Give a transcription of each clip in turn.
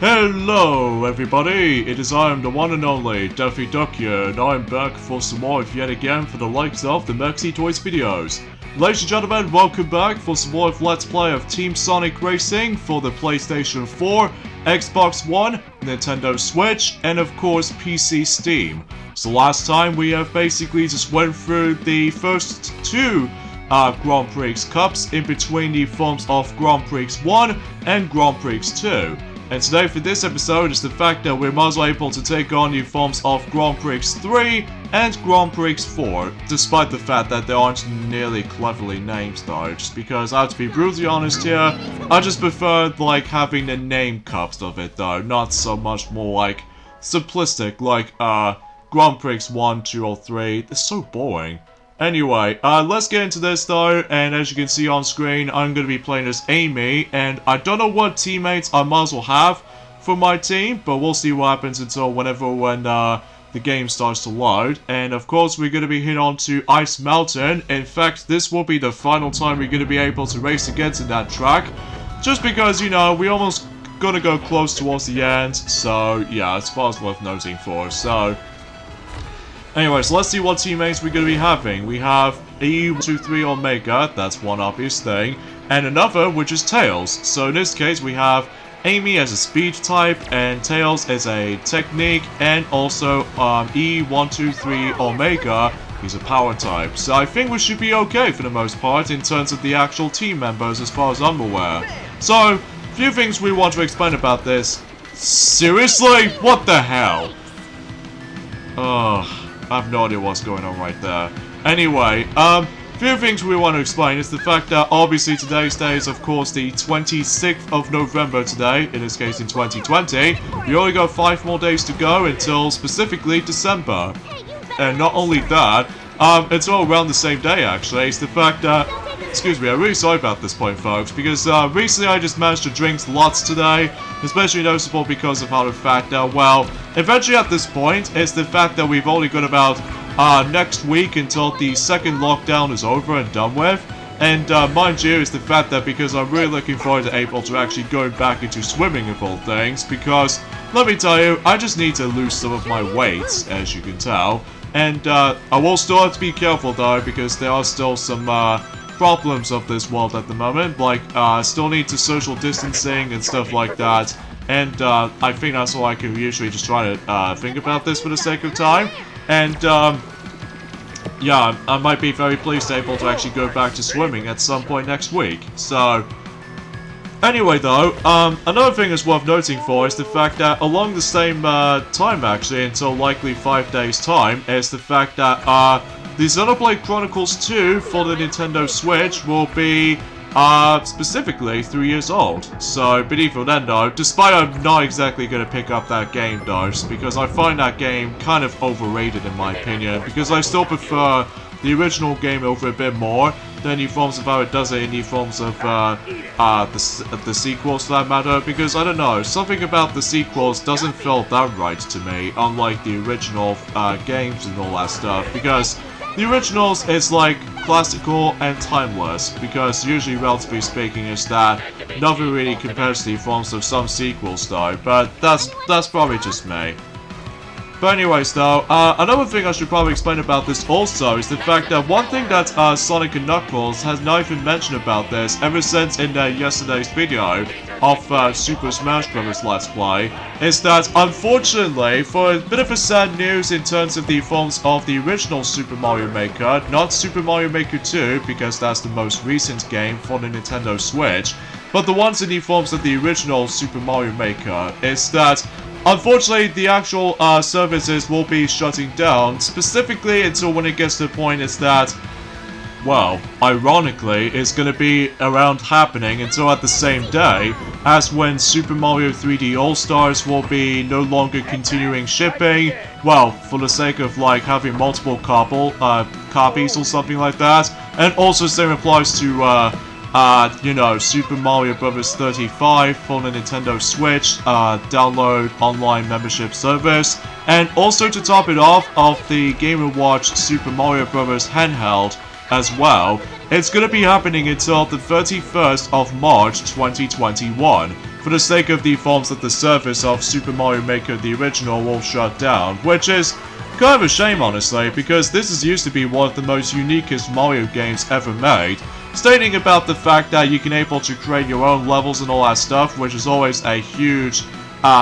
Hello everybody, it is I am the one and only Daffy Duck here, and I am back for some more yet again for the likes of the Mexi Toys videos. Ladies and gentlemen, welcome back for some more of Let's Play of Team Sonic Racing for the PlayStation 4, Xbox One, Nintendo Switch, and of course PC Steam. So last time we have basically just went through the first two Grand Prix Cups in between the forms of Grand Prix 1 and Grand Prix 2. And today for this episode is the fact that we're also able to take on the forms of Grand Prix 3 and Grand Prix 4, despite the fact that they aren't nearly cleverly named though, just because I have to be brutally honest here, I just prefer like having the name cups of it though, not so much more like simplistic like Grand Prix 1, 2 or 3, they're so boring. Anyway, let's get into this though, and as you can see on screen, I'm going to be playing as Amy, and I don't know what teammates I might as well have for my team, but we'll see what happens until when the game starts to load. And of course, we're going to be heading on to Ice Mountain. In fact, this will be the final time we're going to be able to race against in that track, just because, you know, we almost going to go close towards the end, so yeah, it's far worth noting for, so... Anyways, let's see what teammates we're going to be having. We have E123 Omega, that's one obvious thing, and another which is Tails. So in this case we have Amy as a speed type, and Tails as a technique, and also E123 Omega, he's a power type. So I think we should be okay for the most part in terms of the actual team members as far as I'm aware. So, few things we want to explain about this. Seriously? What the hell? Ugh. I have no idea what's going on right there. Anyway, few things we want to explain is the fact that obviously today's day is of course the 26th of November today, in this case in 2020. We only got 5 more days to go until specifically December. And not only that, it's all around the same day actually. It's the fact that, excuse me, I'm really sorry about this point folks, because recently I just managed to drink lots today, especially noticeable because of how the fact that, well, eventually at this point, it's the fact that we've only got about next week until the second lockdown is over and done with. And mind you, it's the fact that because I'm really looking forward to able to actually going back into swimming of all things, because, let me tell you, I just need to lose some of my weight, as you can tell. And I will still have to be careful though, because there are still some problems of this world at the moment, like still need to social distancing and stuff like that, and I think that's all I can usually just try to think about this for the sake of time, and yeah, I might be very pleased able to actually go back to swimming at some point next week. So anyway though, another thing that's worth noting for is the fact that along the same time actually, until likely 5 days time, is the fact that the Xenoblade Chronicles 2 for the Nintendo Switch will be, specifically 3 years old. So, but even then though, despite I'm not exactly going to pick up that game though, just because I find that game kind of overrated in my opinion, because I still prefer the original game over a bit more than the forms of how it does it in the forms of the sequels for that matter, because I don't know, something about the sequels doesn't feel that right to me, unlike the original games and all that stuff, because the originals is like classical and timeless, because usually relatively speaking is that nothing really compares to the forms of some sequels though, but that's probably just me. But anyways though, another thing I should probably explain about this also is the fact that one thing that Sonic and Knuckles has not even mentioned about this ever since in yesterday's video of Super Smash Bros. Let's Play, is that unfortunately, for a bit of a sad news in terms of the forms of the original Super Mario Maker, not Super Mario Maker 2, because that's the most recent game for the Nintendo Switch, but the ones in the forms of the original Super Mario Maker, is that unfortunately, the actual services will be shutting down, specifically until when it gets to the point is that, well, ironically, it's going to be around happening until at the same day as when Super Mario 3D All-Stars will be no longer continuing shipping, well, for the sake of like having multiple copies or something like that, and also same applies to you know, Super Mario Bros. 35 for the Nintendo Switch, download online membership service, and also to top it off of the Game & Watch Super Mario Bros. Handheld as well. It's gonna be happening until the 31st of March 2021. for the sake of the forms that the service of Super Mario Maker the original will shut down, which is kind of a shame honestly, because this is used to be one of the most uniquest Mario games ever made, stating about the fact that you can able to create your own levels and all that stuff, which is always a huge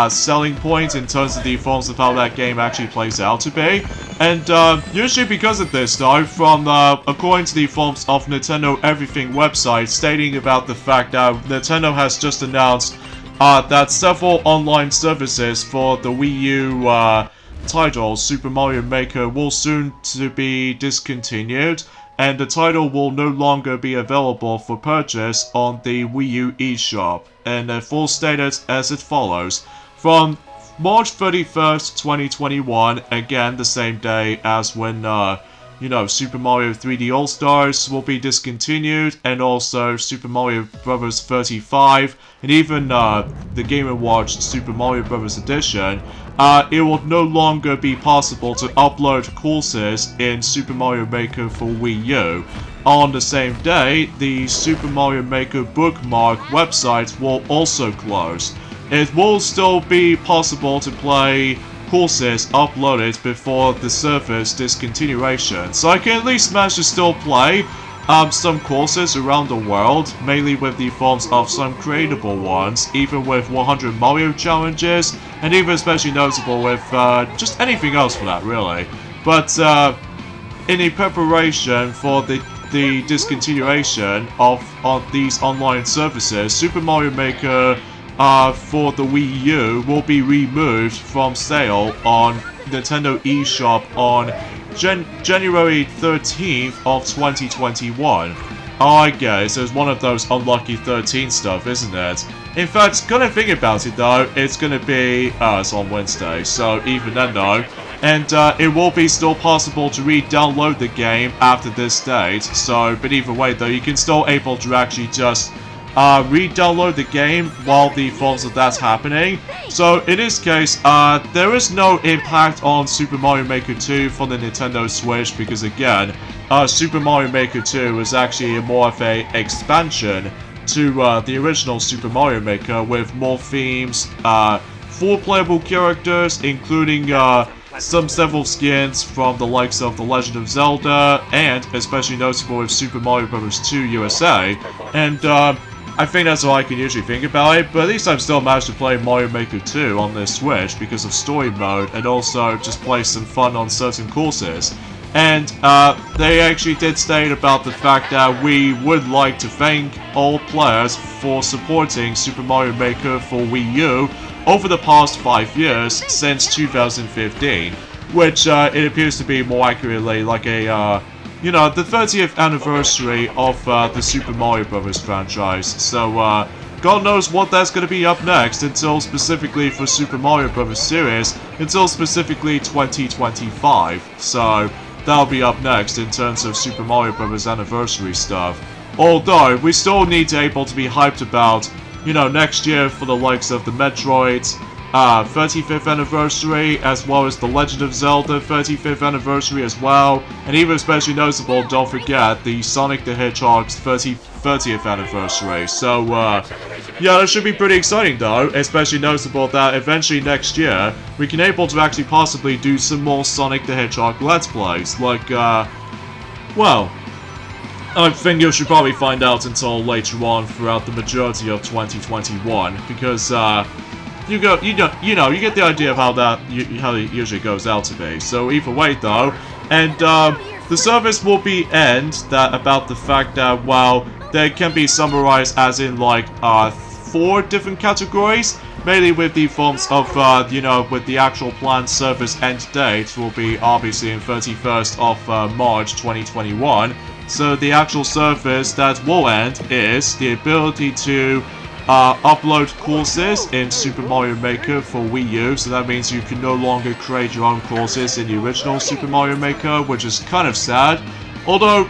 selling point in terms of the forms of how that game actually plays out to be. And usually because of this though, from according to the forms of Nintendo Everything website, stating about the fact that Nintendo has just announced that several online services for the Wii U title Super Mario Maker will soon to be discontinued, and the title will no longer be available for purchase on the Wii U eShop. And the full status as it follows. From March 31st, 2021, again the same day as when, Super Mario 3D All-Stars will be discontinued, and also Super Mario Bros. 35, and even the Game & Watch Super Mario Bros. Edition, it will no longer be possible to upload courses in Super Mario Maker for Wii U. On the same day, the Super Mario Maker bookmark website will also close. It will still be possible to play courses uploaded before the service discontinuation, so I can at least manage to still play some courses around the world, mainly with the forms of some creatable ones, even with 100 Mario challenges, and even especially notable with just anything else for that really. But in the preparation for the discontinuation of these online services, Super Mario Maker for the Wii U will be removed from sale on Nintendo eShop on January 13th of 2021. I guess it's one of those unlucky 13 stuff, isn't it? In fact, kind of think about it though, it's gonna be, it's on Wednesday, so even then though, and it will be still possible to re-download the game after this date, so, but either way though, you can still able to actually just re-download the game while the forms of that's happening. So in this case, there is no impact on Super Mario Maker 2 for the Nintendo Switch, because again, Super Mario Maker 2 is actually more of a expansion to the original Super Mario Maker with more themes, 4 playable characters, including several skins from the likes of The Legend of Zelda, and especially notable with Super Mario Bros. 2 USA. And I think that's all I can usually think about it, but at least I've still managed to play Mario Maker 2 on this Switch because of story mode, and also just play some fun on certain courses. And they actually did state about the fact that we would like to thank all players for supporting Super Mario Maker for Wii U over the past 5 years since 2015, which it appears to be more accurately like a the 30th anniversary of the Super Mario Bros. Franchise. So, God knows what that's going to be up next until specifically for Super Mario Bros. Series, until specifically 2025. So, that'll be up next in terms of Super Mario Bros. Anniversary stuff. Although, we still need to able to be hyped about, next year for the likes of the Metroid 35th anniversary, as well as The Legend of Zelda 35th anniversary as well, and even especially notable, don't forget, the Sonic the Hedgehog's 30th anniversary. So, yeah, that should be pretty exciting though, especially notable that eventually next year, we can able to actually possibly do some more Sonic the Hedgehog Let's Plays, like, well, I think you should probably find out until later on throughout the majority of 2021, because, you get the idea of how it usually goes out to be. So either way though, and the service will be about the fact that, well, they can be summarized as in like 4 different categories, mainly with the forms of with the actual planned service end date will be obviously in 31st of March 2021. So the actual service that will end is the ability to upload courses in Super Mario Maker for Wii U, so that means you can no longer create your own courses in the original Super Mario Maker, which is kind of sad. Although,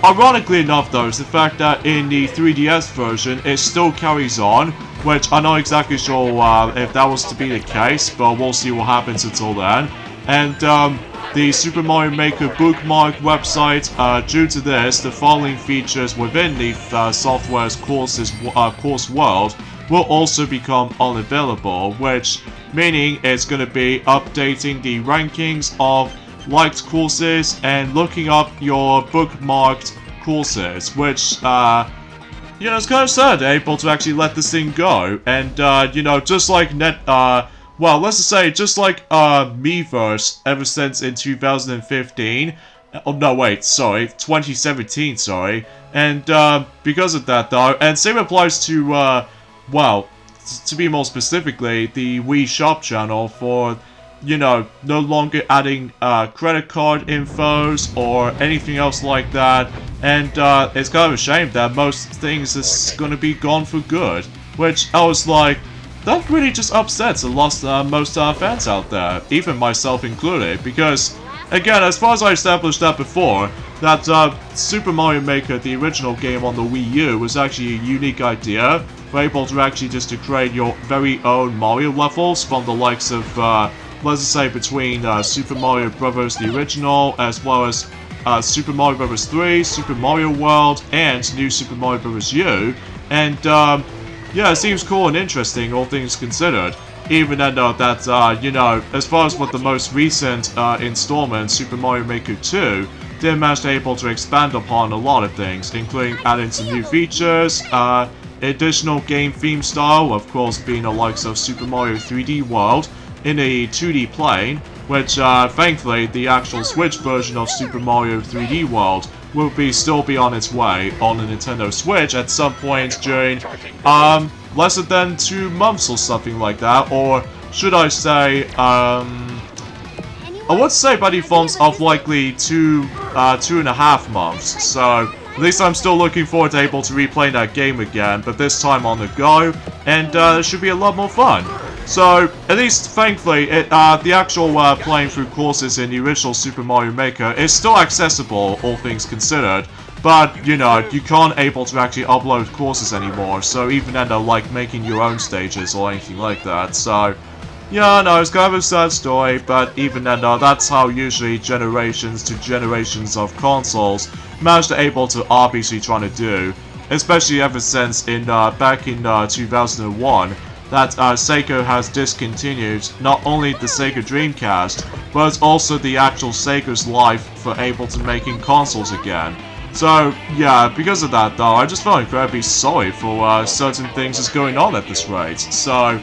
ironically enough though, is the fact that in the 3DS version, it still carries on, which I'm not exactly sure if that was to be the case, but we'll see what happens until then. And the Super Mario Maker bookmark website, due to this, the following features within the software's course world will also become unavailable, which meaning it's going to be updating the rankings of liked courses and looking up your bookmarked courses, which, you know, it's kind of sad they're able to actually let this thing go. And, you know, just like well, let's just say, just like, Miiverse ever since in 2015. Oh, no, wait, sorry, 2017, sorry. And, because of that, though, and same applies to, well, to be more specifically, the Wii Shop channel for, you know, no longer adding, credit card infos or anything else like that. And, it's kind of a shame that most things is gonna be gone for good. Which, I was like, that really just upsets most fans out there, even myself included, because, again, as far as I established that before, that Super Mario Maker, the original game on the Wii U, was actually a unique idea. We're able to actually just to create your very own Mario levels from the likes of, let's just say, between Super Mario Bros. The original, as well as Super Mario Bros. 3, Super Mario World, and New Super Mario Bros. U. And, yeah, it seems cool and interesting, all things considered. Even though that, you know, as far as what the most recent installment, Super Mario Maker 2, did manage to able to expand upon a lot of things, including adding some new features, additional game theme style, of course being the likes of Super Mario 3D World in a 2D plane, which, thankfully, the actual Switch version of Super Mario 3D World will still be on its way on the Nintendo Switch at some point during, less than 2 months or something like that, or should I say, I would say by the forms of likely 2.5 months, so at least I'm still looking forward to able to replay that game again, but this time on the go, and it should be a lot more fun. So, at least, thankfully, the actual playing through courses in the original Super Mario Maker is still accessible, all things considered. But, you know, you can't able to actually upload courses anymore, so even then they're like making your own stages or anything like that, so... Yeah, no, it's kind of a sad story, but even then, that's how usually generations to generations of consoles manage to able to obviously trying to do. Especially ever since back in 2001, that Sega has discontinued not only the Sega Dreamcast, but also the actual Sega's life for able to making consoles again. So, yeah, because of that though, I just felt incredibly sorry for certain things that's going on at this rate, so...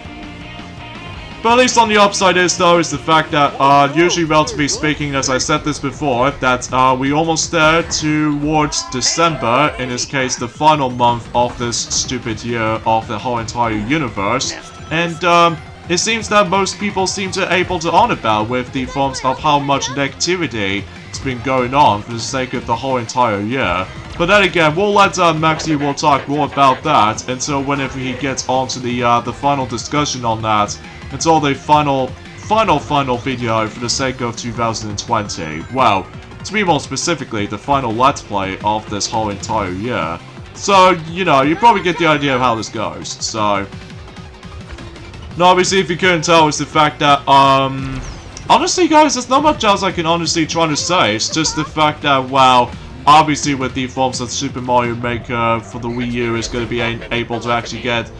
But at least on the upside is though, is the fact that, usually relatively speaking, as I said this before, that we almost there towards December, in this case the final month of this stupid year of the whole entire universe, and it seems that most people seem to able to on about with the forms of how much negativity has been going on for the sake of the whole entire year. But then again, we'll let Maxi will talk more about that until whenever he gets onto the final discussion on that. Until the final video for the sake of 2020. Well, to be more specifically, the final Let's Play of this whole entire year. So, you know, you probably get the idea of how this goes. So, now obviously if you couldn't tell, it's the fact that, honestly guys, there's not much else I can honestly try to say. It's just the fact that, well, obviously with the forms of Super Mario Maker for the Wii U is going to be able to actually get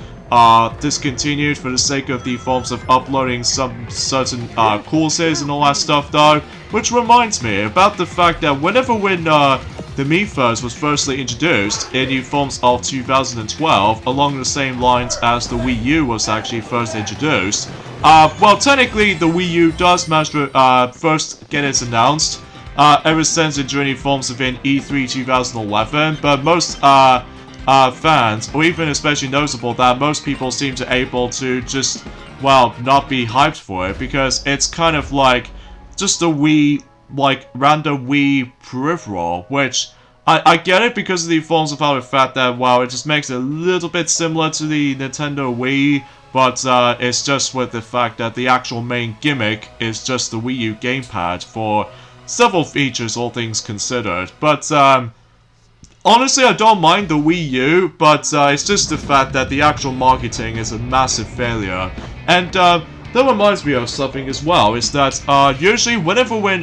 discontinued for the sake of the forms of uploading some certain courses and all that stuff though, which reminds me about the fact that when the Miiverse was firstly introduced in the forms of 2012 along the same lines as the Wii U was actually first introduced, well technically the Wii U does manage to first get it announced ever since during the forms of in E3 2011, but most fans, or even especially noticeable that most people seem to able to just, well, not be hyped for it, because it's kind of like just a Wii, like, random Wii peripheral, which, I get it because of the forms of how the fact that, well, it just makes it a little bit similar to the Nintendo Wii, but it's just with the fact that the actual main gimmick is just the Wii U gamepad for several features, all things considered, but, honestly, I don't mind the Wii U, but it's just the fact that the actual marketing is a massive failure. And that reminds me of something as well, is that usually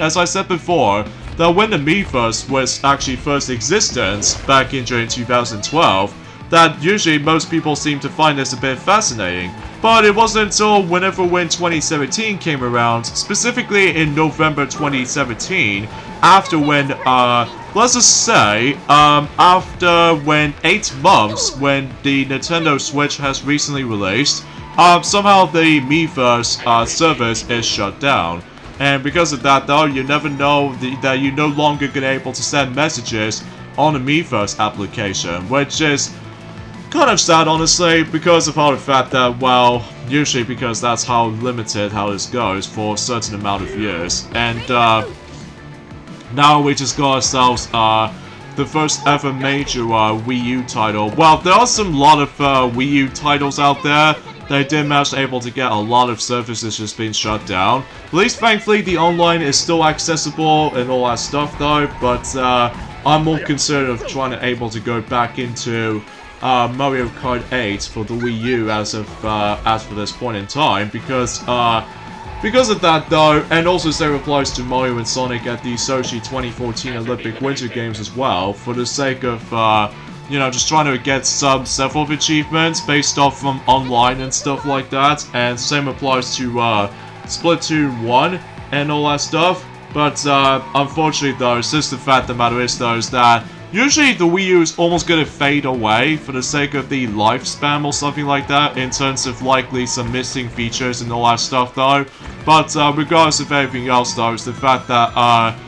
as I said before, that when the Miiverse was actually first existence back in during 2012, that usually most people seem to find this a bit fascinating. But it wasn't until whenever when 2017 came around, specifically in November 2017, after when, let's just say, after when 8 months when the Nintendo Switch has recently released, somehow the Miiverse service is shut down. And because of that though, you never know that you're no longer gonna be able to send messages on the Miiverse application, which is kind of sad, honestly, because of how the fact that, well, usually because that's how limited how this goes for a certain amount of years. And now we just got ourselves the first ever major Wii U title. Well, there are some lot of Wii U titles out there. They did manage to able to get a lot of services just being shut down. At least thankfully the online is still accessible and all that stuff though, but I'm more concerned of trying to able to go back into Mario Kart 8 for the Wii U as for this point in time, because of that though, and also same applies to Mario and Sonic at the Sochi 2014 Olympic Winter Games as well, for the sake of you know, just trying to get several achievements based off from online and stuff like that, and same applies to Splatoon 1 and all that stuff. But unfortunately though, it's just the fact of the matter is though, is that usually the Wii U is almost gonna fade away for the sake of the lifespan or something like that, in terms of likely some missing features and all that stuff though. But regardless of everything else though, it's the fact that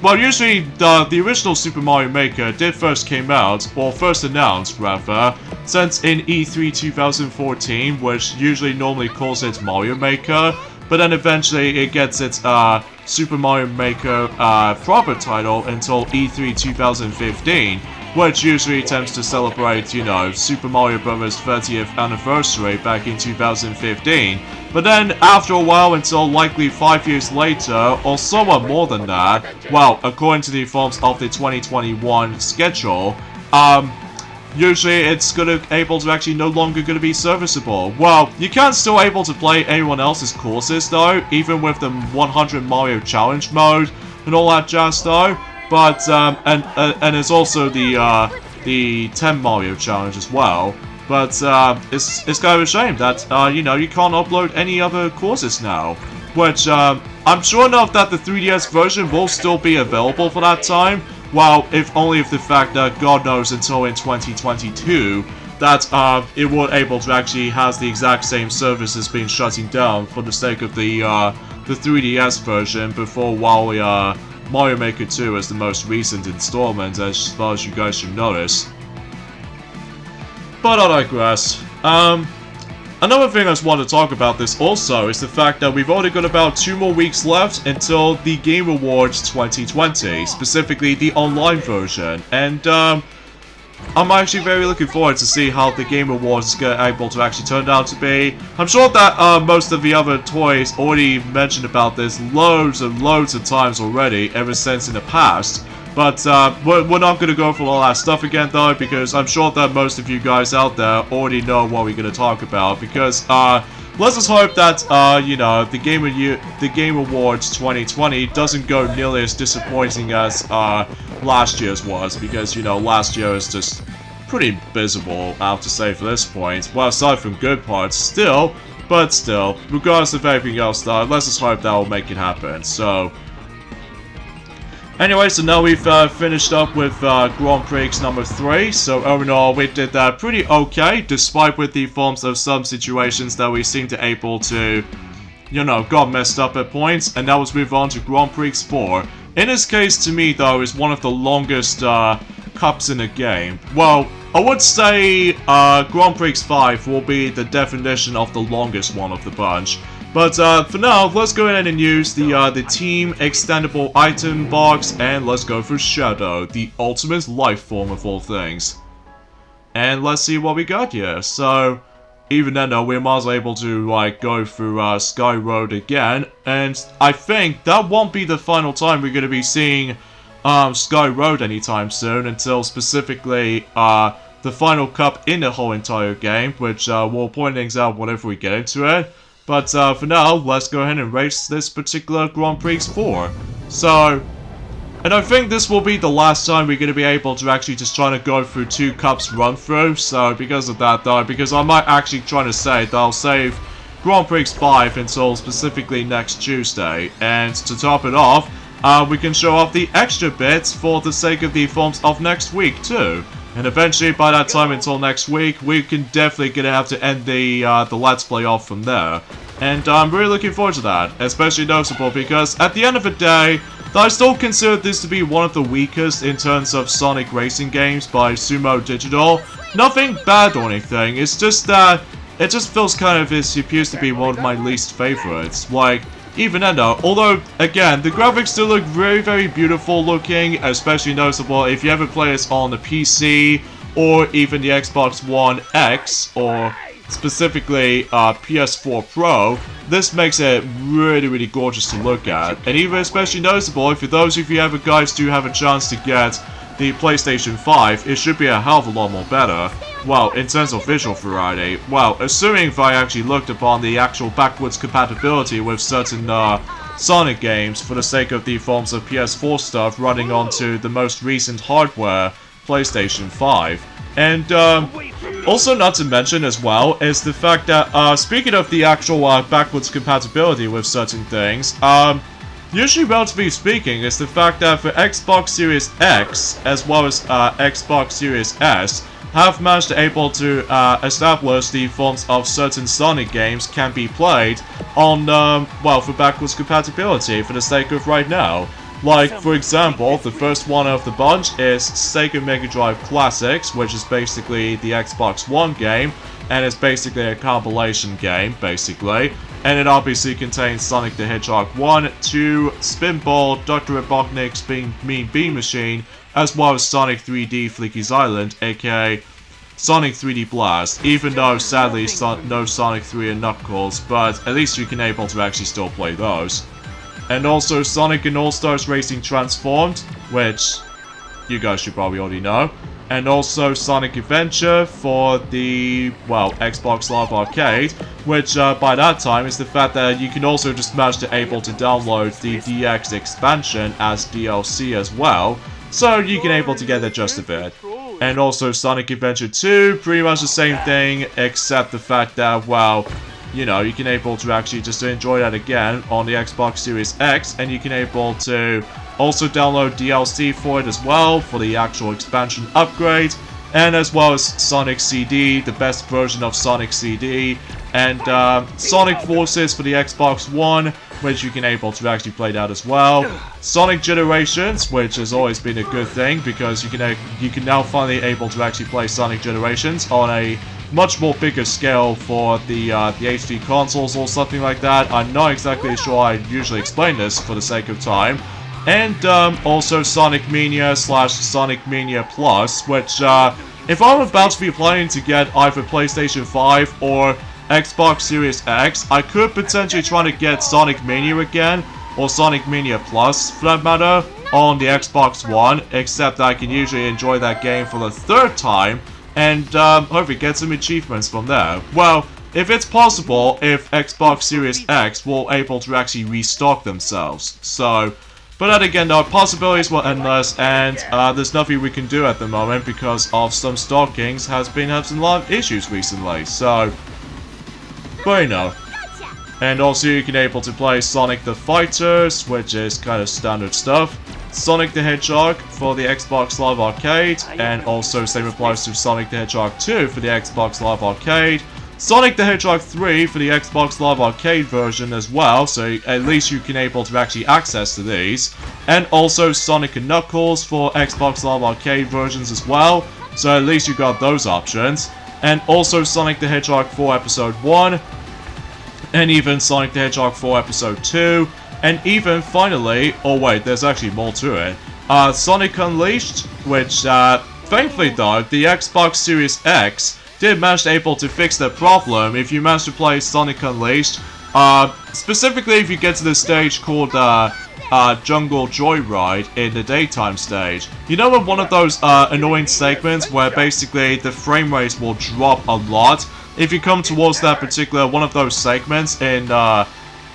well, usually the original Super Mario Maker did first came out, or first announced rather, since in E3 2014, which usually normally calls it Mario Maker, but then eventually it gets its Super Mario Maker proper title until E3 2015, which usually tends to celebrate, you know, Super Mario Bros. 30th anniversary back in 2015. But then, after a while, until likely 5 years later, or somewhat more than that, well, according to the forms of the 2021 schedule, usually it's able to actually no longer gonna be serviceable. Well, you can still able to play anyone else's courses though, even with the 100 Mario Challenge mode and all that jazz though. But and it's also the 10 Mario Challenge as well. But it's kind of a shame that you know, you can't upload any other courses now. Which I'm sure enough that the 3DS version will still be available for that time. Well, if only if the fact that God knows until in 2022 that it will able to actually has the exact same services being shutting down for the sake of the 3DS version before while Mario Maker 2 is the most recent installment, as far as you guys should notice. But I digress. Another thing I just want to talk about this also is the fact that we've only got about 2 more weeks left until the Game Awards 2020, specifically the online version, and I'm actually very looking forward to see how the Game Awards is able to actually turn out to be. I'm sure that most of the other toys already mentioned about this loads and loads of times already, ever since in the past. But we're not going to go through all that stuff again though, because I'm sure that most of you guys out there already know what we're going to talk about. Because let's just hope that you know, the Game Awards 2020 doesn't go nearly as disappointing as last year's was, because you know, last year is just pretty abysmal, I have to say, for this point. Well, aside from good parts, still, regardless of everything else though, let's just hope that will make it happen. So anyway, so now we've finished up with Grand Prix number 3, so overall we did that pretty okay, despite with the forms of some situations that we seem to able to, you know, got messed up at points, and now let's move on to Grand Prix 4. In this case, to me though, is one of the longest cups in the game. Well, I would say Grand Prix 5 will be the definition of the longest one of the bunch. But for now, let's go ahead and use the team extendable item box, and let's go for Shadow, the ultimate life form of all things. And let's see what we got here. So even then though, we might as well able to like go through Sky Road again, and I think that won't be the final time we're going to be seeing Sky Road anytime soon, until specifically the final cup in the whole entire game, which we'll point things out whenever we get into it. But for now, let's go ahead and race this particular Grand Prix 4. So And I think this will be the last time we're going to be able to actually just try to go through 2 cups run through. So because of that though, because I might actually try to say that I'll save Grand Prix 5 until specifically next Tuesday. And to top it off, we can show off the extra bits for the sake of the forms of next week too. And eventually, by that time until next week, we can definitely gonna have to end the Let's Play off from there. And I'm really looking forward to that, especially noticeable because at the end of the day, I still consider this to be one of the weakest in terms of Sonic racing games by Sumo Digital. Nothing bad or anything, it's just that it just feels kind of it appears to be one of my least favorites. Like, even then though, although, again, the graphics still look very, very beautiful looking, especially noticeable if you ever play this on the PC, or even the Xbox One X, or specifically PS4 Pro, this makes it really, really gorgeous to look at. And even especially noticeable, if for those of you ever guys do have a chance to get the PlayStation 5, it should be a hell of a lot more better. Well, in terms of visual variety, well, assuming if I actually looked upon the actual backwards compatibility with certain Sonic games for the sake of the forms of PS4 stuff running onto the most recent hardware, PlayStation 5. And also not to mention as well is the fact that, speaking of the actual backwards compatibility with certain things, usually, relatively speaking, is the fact that for Xbox Series X, as well as Xbox Series S, have managed to able to establish the forms of certain Sonic games can be played on, well, for backwards compatibility for the sake of right now. Like, for example, the first one of the bunch is Sega Mega Drive Classics, which is basically the Xbox One game, and it's basically a compilation game, basically. And it obviously contains Sonic the Hedgehog 1, 2, Spinball, Dr. Robotnik's Mean Bean Machine, as well as Sonic 3D Fleeky's Island, aka Sonic 3D Blast, even though sadly no Sonic 3 and Knuckles, but at least you can able to actually still play those. And also Sonic and All-Stars Racing Transformed, which you guys should probably already know. And also Sonic Adventure for the, well, Xbox Live Arcade, which by that time is the fact that you can also just manage to able to download the DX expansion as DLC as well, so you can able to get that just a bit. And also Sonic Adventure 2, pretty much the same thing, except the fact that, well, you know, you can able to actually just enjoy that again on the Xbox Series X, and you can able to also download DLC for it as well, for the actual expansion upgrade, and as well as Sonic CD, the best version of Sonic CD, and Sonic Forces for the Xbox One, which you can able to actually play that as well. Sonic Generations, which has always been a good thing, because you can now finally able to actually play Sonic Generations on a much more bigger scale for the HD consoles or something like that. I'm not exactly sure I usually explain this for the sake of time. And also Sonic Mania / Sonic Mania Plus, which if I'm about to be planning to get either PlayStation 5 or Xbox Series X, I could potentially try to get Sonic Mania again, or Sonic Mania Plus for that matter, on the Xbox One, except I can usually enjoy that game for the 3rd time, and hopefully get some achievements from there. Well, if it's possible, if Xbox Series X will able to actually restock themselves. So, but then again, the possibilities were endless, and there's nothing we can do at the moment because of some stockings has been having a lot of issues recently. So, but you know. And also you can able to play Sonic the Fighters, which is kind of standard stuff. Sonic the Hedgehog for the Xbox Live Arcade, and also same applies to Sonic the Hedgehog 2 for the Xbox Live Arcade. Sonic the Hedgehog 3 for the Xbox Live Arcade version as well, so at least you can able to actually access to these. And also Sonic and Knuckles for Xbox Live Arcade versions as well, so at least you got those options. And also Sonic the Hedgehog 4 Episode 1, and even Sonic the Hedgehog 4 Episode 2, and even finally, oh wait, there's actually more to it, Sonic Unleashed, which, thankfully though, the Xbox Series X did manage to able to fix that problem if you manage to play Sonic Unleashed, specifically if you get to the stage called, Jungle Joyride in the daytime stage. You know one of those, annoying segments where basically the frame rates will drop a lot if you come towards that particular one of those segments in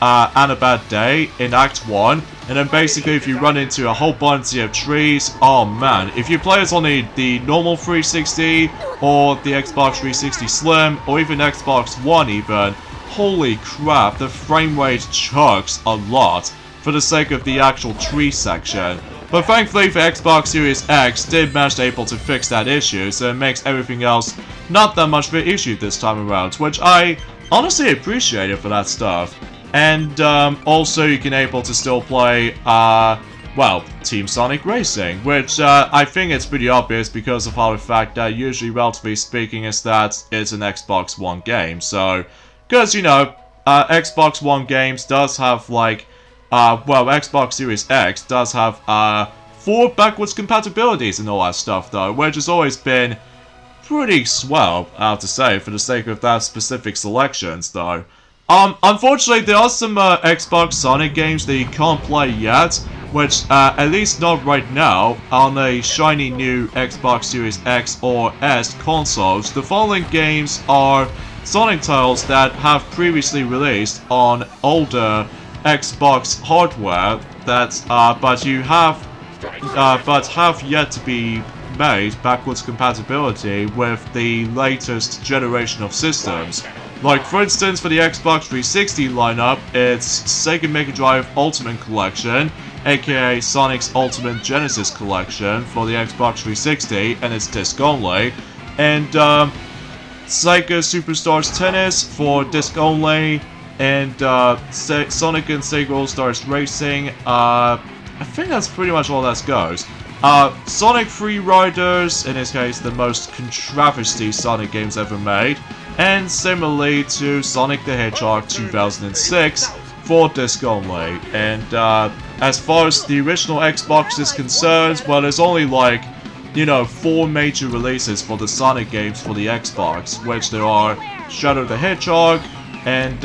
and a Bad Day in Act 1. And then basically if you run into a whole bunch of trees, oh man, if you play it on the normal 360 or the Xbox 360 Slim or even Xbox One even, holy crap, the frame rate chugs a lot for the sake of the actual tree section. But thankfully the Xbox Series X did manage able to fix that issue, so it makes everything else not that much of an issue this time around, which I honestly appreciate it for that stuff. And also you can able to still play, well, Team Sonic Racing, which I think it's pretty obvious because of how the fact that usually, relatively speaking, is that it's an Xbox One game. So, because, you know, Xbox One games does have, like, well, Xbox Series X does have 4 backwards compatibilities and all that stuff, though, which has always been pretty swell, I have to say, for the sake of that specific selections, though. Unfortunately, there are some Xbox Sonic games that you can't play yet, which, at least not right now, on a shiny new Xbox Series X or S consoles. The following games are Sonic titles that have previously released on older Xbox hardware that, but have yet to be made backwards compatibility with the latest generation of systems. Like, for instance, for the Xbox 360 lineup, it's Sega Mega Drive Ultimate Collection, aka Sonic's Ultimate Genesis Collection for the Xbox 360, and it's disc only, and Sega Superstars Tennis for disc only, and Sonic and Sega All-Stars Racing. I think that's pretty much all that goes. Sonic Free Riders, in this case the most controversy Sonic games ever made, and similarly to Sonic the Hedgehog 2006 for disc only. And as far as the original Xbox is concerned, well, there's only like, you know, 4 major releases for the Sonic games for the Xbox, which there are Shadow the Hedgehog, and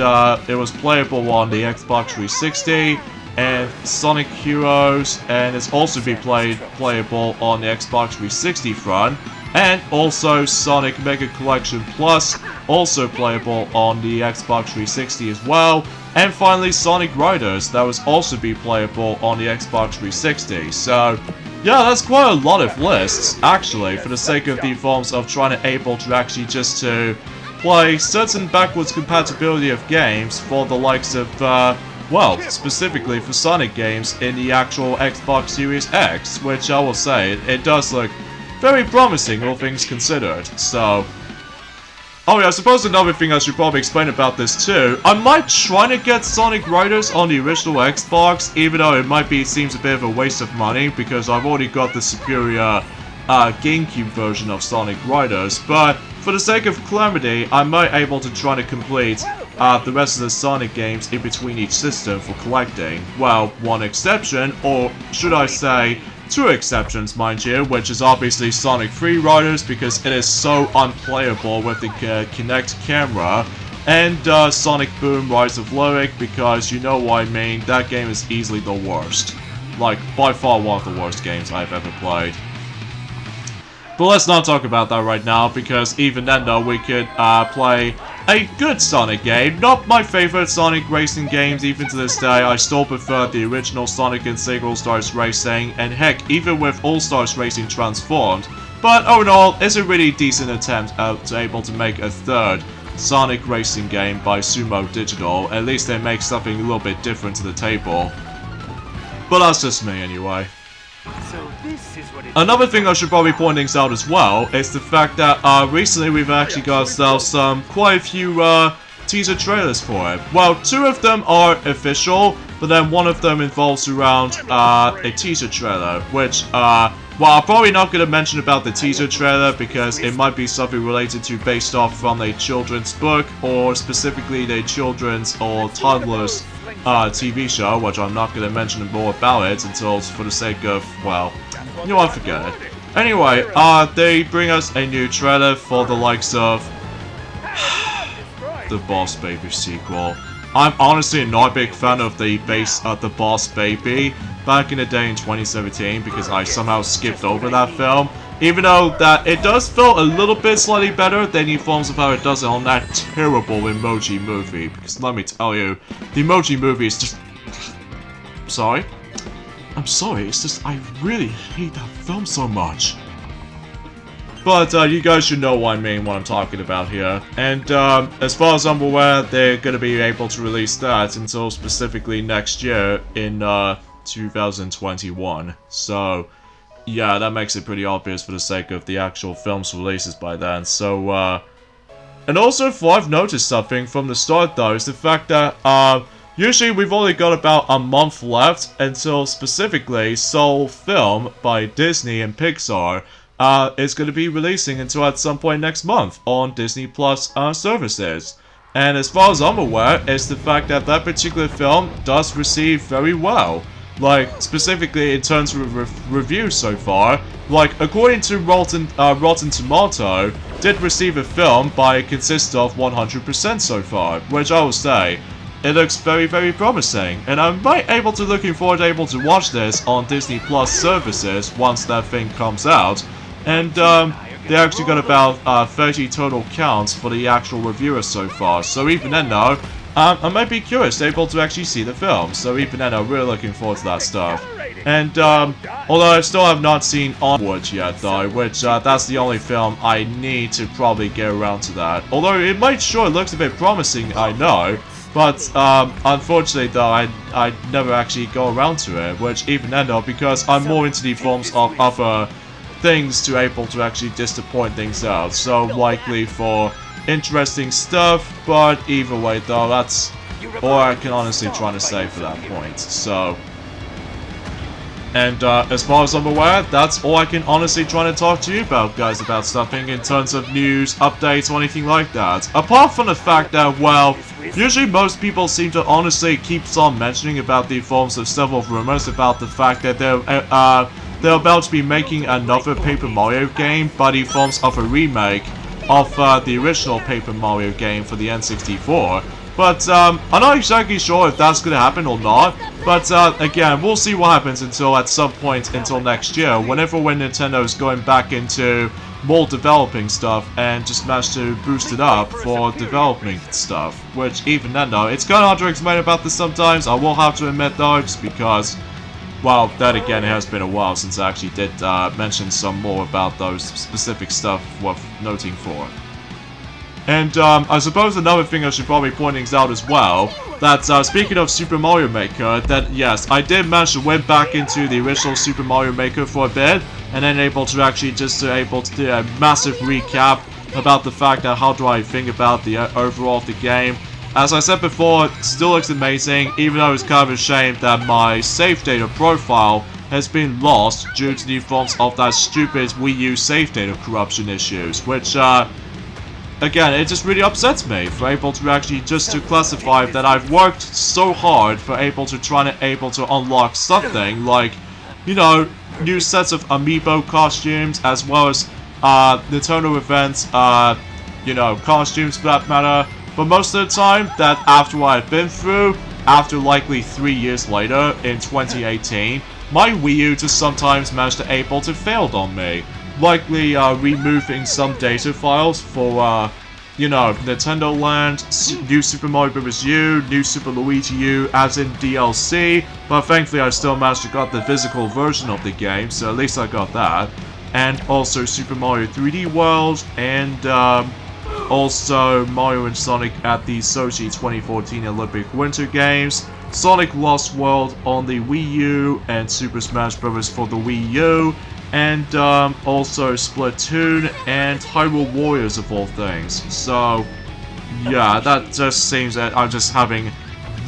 it was playable on the Xbox 360, and Sonic Heroes, and it's also playable on the Xbox 360 front, and also Sonic Mega Collection Plus, also playable on the Xbox 360 as well, and finally Sonic Riders, that was also playable on the Xbox 360. So yeah, that's quite a lot of lists, actually, for the sake of the forms of trying to able to actually just to play certain backwards compatibility of games for the likes of, well, specifically for Sonic games in the actual Xbox Series X, which I will say, it does look very promising, all things considered. So, oh yeah, I suppose another thing I should probably explain about this too, I might try to get Sonic Riders on the original Xbox, even though it seems a bit of a waste of money, because I've already got the superior GameCube version of Sonic Riders, but for the sake of clarity, I might able to try to complete the rest of the Sonic games in between each system for collecting. Well, one exception, or should I say 2 exceptions, mind you, which is obviously Sonic Free Riders, because it is so unplayable with the Kinect camera, and Sonic Boom Rise of Loic, because you know what I mean, that game is easily the worst. Like, by far one of the worst games I've ever played. But let's not talk about that right now, because even then though, we could play a good Sonic game. Not my favorite Sonic racing games, even to this day. I still prefer the original Sonic and Sega All-Stars Racing, and heck, even with All-Stars Racing transformed. But all in all, it's a really decent attempt to able to make a 3rd Sonic racing game by Sumo Digital. At least they make something a little bit different to the table. But that's just me anyway. So this is what Another thing I should probably point things out as well is the fact that recently we've actually got ourselves quite a few teaser trailers for it. Well, 2 of them are official, but then one of them involves around a teaser trailer, which well, I'm probably not going to mention about the teaser trailer because it might be something related to based off from a children's book, or specifically the children's or toddlers TV show, which I'm not going to mention more about it until for the sake of, well, you know what, forget it. Anyway, they bring us a new trailer for the likes of the Boss Baby sequel. I'm honestly not a big fan of the Boss Baby back in the day in 2017 because I somehow skipped over that film. Even though that it does feel a little bit slightly better than the forms of how it does it on that terrible Emoji Movie. Because let me tell you, the Emoji Movie is just... Sorry? I'm sorry, it's just I really hate that film so much. But you guys should know what I mean, what I'm talking about here. And as far as I'm aware, they're going to be able to release that until specifically next year in 2021. So, yeah, that makes it pretty obvious for the sake of the actual film's releases by then. So, and also, if I've noticed something from the start though, is the fact that usually we've only got about a month left until specifically Soul Film by Disney and Pixar is going to be releasing until at some point next month on Disney Plus services. And as far as I'm aware, it's the fact that that particular film does receive very well. Like, specifically in terms of reviews so far, like, according to Rotten Tomato, did receive a film by a consist of 100% so far, which I will say, it looks very, very promising, and I'm looking forward to able to watch this on Disney Plus services once that thing comes out. And they actually got about 30 total counts for the actual reviewers so far. So even then though, I might be curious able to actually see the film. So even then I'm really looking forward to that stuff. And although I still have not seen Onward yet though, which that's the only film I need to probably get around to that. Although it might sure looks a bit promising, I know. But unfortunately though, I never actually go around to it. Which even then though, because I'm more into the forms of other things to able to actually disappoint things out. So likely for interesting stuff, but either way though, that's all I can honestly try to say for that point. So, and as far as I'm aware, that's all I can honestly try to talk to you about, guys, about something in terms of news, updates, or anything like that. Apart from the fact that, well, usually most people seem to honestly keep on mentioning about the forms of several rumors about the fact that they're about to be making another Paper Mario game by the forms of a remake of the original Paper Mario game for the N64. But I'm not exactly sure if that's going to happen or not. But again, we'll see what happens until at some point until next year, when Nintendo's going back into more developing stuff and just managed to boost it up for developing stuff. Which even then though, it's kind of hard to explain about this sometimes. I will have to admit though, just because, well, then again, it has been a while since I actually did mention some more about those specific stuff worth noting for. And I suppose another thing I should probably point things out as well, that speaking of Super Mario Maker, that yes, I did manage to went back into the original Super Mario Maker for a bit, and then able to actually just able to do a massive recap about the fact that how do I think about the overall of the game. As I said before, it still looks amazing, even though it's kind of a shame that my save data profile has been lost due to the forms of that stupid Wii U save data corruption issues, which again, it just really upsets me for able to actually just to classify that I've worked so hard for able to unlock something like, you know, new sets of amiibo costumes as well as Nintendo events, you know, costumes for that matter. But most of the time, that after what I've been through, after likely 3 years later in 2018, my Wii U just sometimes managed to able to fail on me. Likely removing some data files for, you know, Nintendo Land, New Super Mario Bros. U, New Super Luigi U, as in DLC, but thankfully I still managed to get the physical version of the game, so at least I got that. And also Super Mario 3D World, and also Mario and Sonic at the Sochi 2014 Olympic Winter Games, Sonic Lost World on the Wii U, and Super Smash Bros. For the Wii U, and also Splatoon and Hyrule Warriors of all things. So yeah, that just seems that I'm just having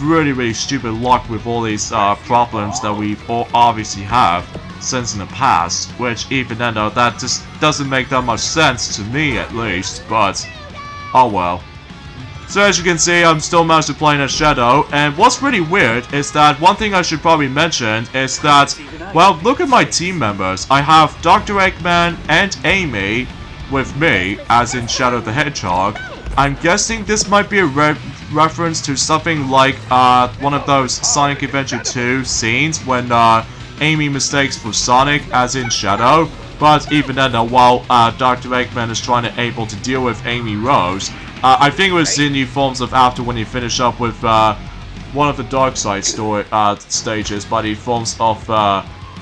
really stupid luck with all these problems that we've all obviously have since in the past, which even then though, that just doesn't make that much sense to me at least, but oh well. So as you can see, I'm still managed to play as Shadow, and what's really weird is that one thing I should probably mention is that, well, look at my team members. I have Dr. Eggman and Amy with me, as in Shadow the Hedgehog. I'm guessing this might be a reference to something like one of those Sonic Adventure 2 scenes when Amy mistakes for Sonic, as in Shadow. But even then, while Dr. Eggman is trying to able to deal with Amy Rose, I think it was in the forms of after when you finish up with one of the Dark Side story stages, by the forms of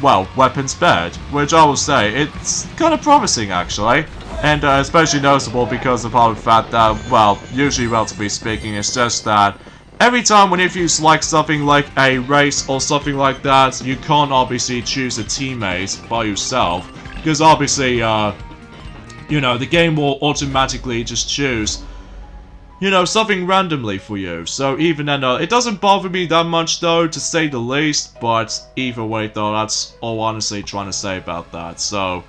well, Weapons Bed, which I will say it's kind of promising actually. And especially noticeable because of how the fact that, well, usually relatively speaking, it's just that every time whenever you select something like a race or something like that, you can't obviously choose a teammate by yourself. Because obviously, you know, the game will automatically just choose, you know, something randomly for you. So even then, it doesn't bother me that much though, to say the least. But either way though, that's all honestly trying to say about that. So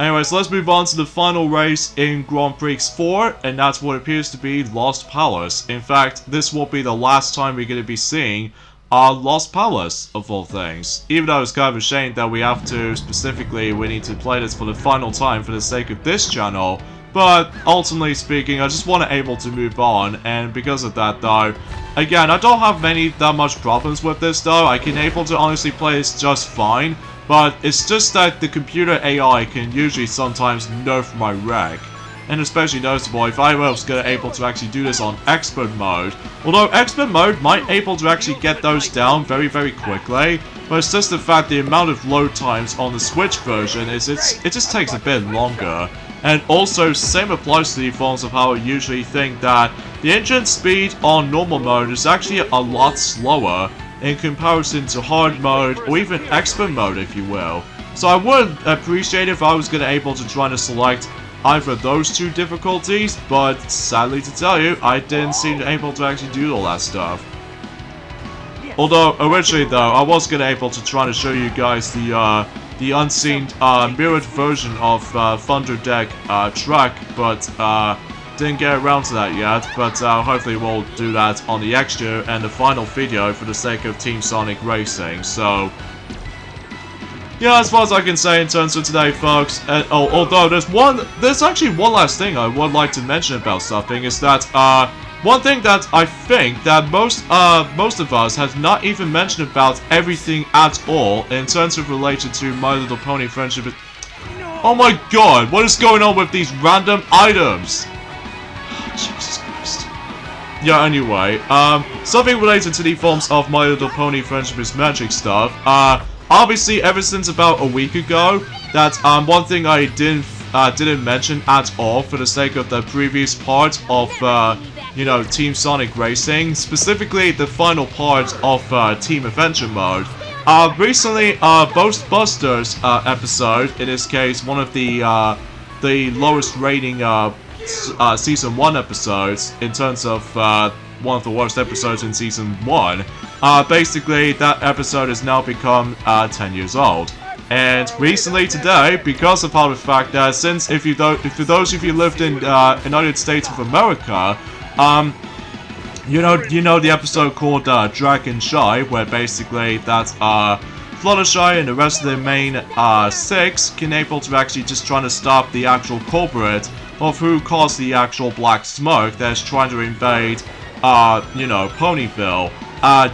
anyways, let's move on to the final race in Grand Prix 4, and that's what appears to be Lost Palace. In fact, this will be the last time we're going to be seeing Lost Palace, of all things. Even though it's kind of a shame that we have to, specifically, we need to play this for the final time for the sake of this channel. But, ultimately speaking, I just want to able to move on, and because of that though, again, I don't have that much problems with this though. I can able to honestly play this just fine. But it's just that the computer AI can usually sometimes nerf my reg. And especially noticeable if I was able to actually do this on expert mode. Although expert mode might able to actually get those down very quickly. But it's just the fact the amount of load times on the Switch version is it just takes a bit longer. And also same applies to the forms of how I usually think that the engine speed on normal mode is actually a lot slower in comparison to hard mode, or even expert mode if you will. So I would appreciate if I was going to able to try to select either of those two difficulties, but sadly to tell you, I didn't seem to able to actually do all that stuff. Although originally though, I was going to able to try to show you guys the unseen mirrored version of Thunder Deck track, but didn't get around to that yet, but hopefully we'll do that on the extra and the final video for the sake of Team Sonic Racing. So yeah, as far as I can say in terms of today, folks, although there's actually one last thing I would like to mention about something, is that one thing that I think that most of us have not even mentioned about everything at all in terms of related to My Little Pony Friendship. Oh my god, what is going on with these random items? Jesus Christ. Yeah, anyway, something related to the forms of My Little Pony Friendship is Magic stuff. Obviously, ever since about a week ago, that one thing I didn't mention at all for the sake of the previous part of you know, Team Sonic Racing, specifically the final part of Team Adventure mode. Recently, Ghostbusters episode, in this case, one of the lowest rating Season 1 episodes, in terms of one of the worst episodes in Season 1, basically that episode has now become 10 years old. And recently today, because of how the fact that since for those of you lived in United States of America, you know the episode called Dragon Shy, where basically that's Fluttershy and the rest of the main 6 can able to actually just trying to stop the actual culprit of who caused the actual black smoke that's trying to invade, you know, Ponyville.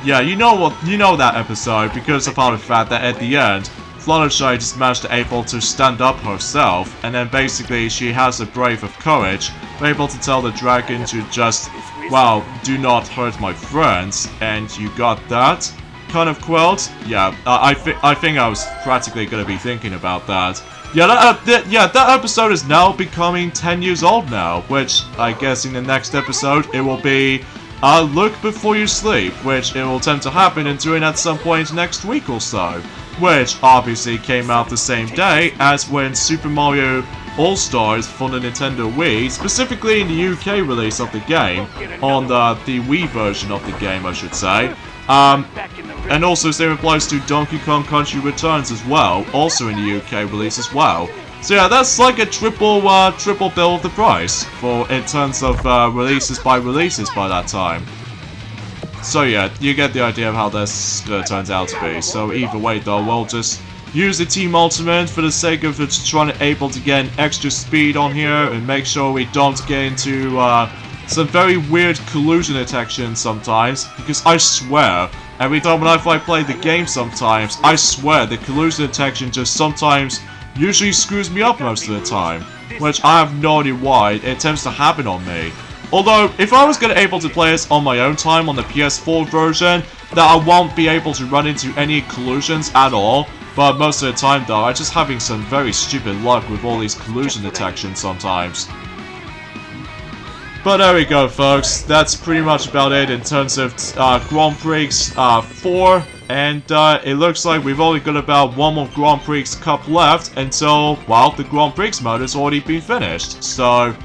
Yeah, you know that episode because of how the fact that at the end, Fluttershy just managed to able to stand up herself, and then basically she has a brave of courage, able to tell the dragon to just, well, do not hurt my friends, and you got that kind of quote? Yeah, I think I was practically gonna be thinking about that. Yeah, that episode is now becoming 10 years old now, which I guess in the next episode it will be Look Before You Sleep, which it will tend to happen and doing at some point next week or so, which obviously came out the same day as when Super Mario All-Stars for the Nintendo Wii, specifically in the UK release of the game, on the Wii version of the game I should say, and also same applies to Donkey Kong Country Returns as well, also in the UK release as well. So yeah, that's like a triple bill of the price for in terms of releases by that time. So yeah, you get the idea of how this turns out to be. So either way though, we'll just use the Team Ultimate for the sake of just trying to able to get an extra speed on here and make sure we don't get into some very weird collusion detection sometimes, because I swear, every time when I play the game sometimes, I swear the collusion detection just sometimes usually screws me up most of the time, which I have no idea why it tends to happen on me. Although, if I was able to play this on my own time on the PS4 version, that I won't be able to run into any collisions at all. But most of the time though, I'm just having some very stupid luck with all these collision detections sometimes. But there we go, folks. That's pretty much about it in terms of Grand Prix 4. And it looks like we've only got about one more Grand Prix Cup left until, well, the Grand Prix mode has already been finished. So,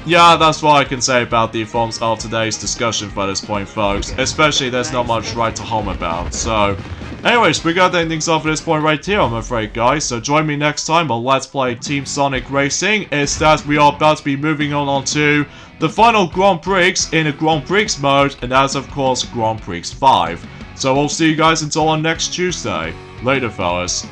yeah, that's what I can say about the forms of today's discussion for this point, folks. Especially there's not much right to home about. So, anyways, we got to end things off at this point right here, I'm afraid, guys. So join me next time on Let's Play Team Sonic Racing. It's that we are about to be moving on to the final Grand Prix in a Grand Prix mode, and that's of course Grand Prix 5. So we'll see you guys until on next Tuesday. Later, fellas.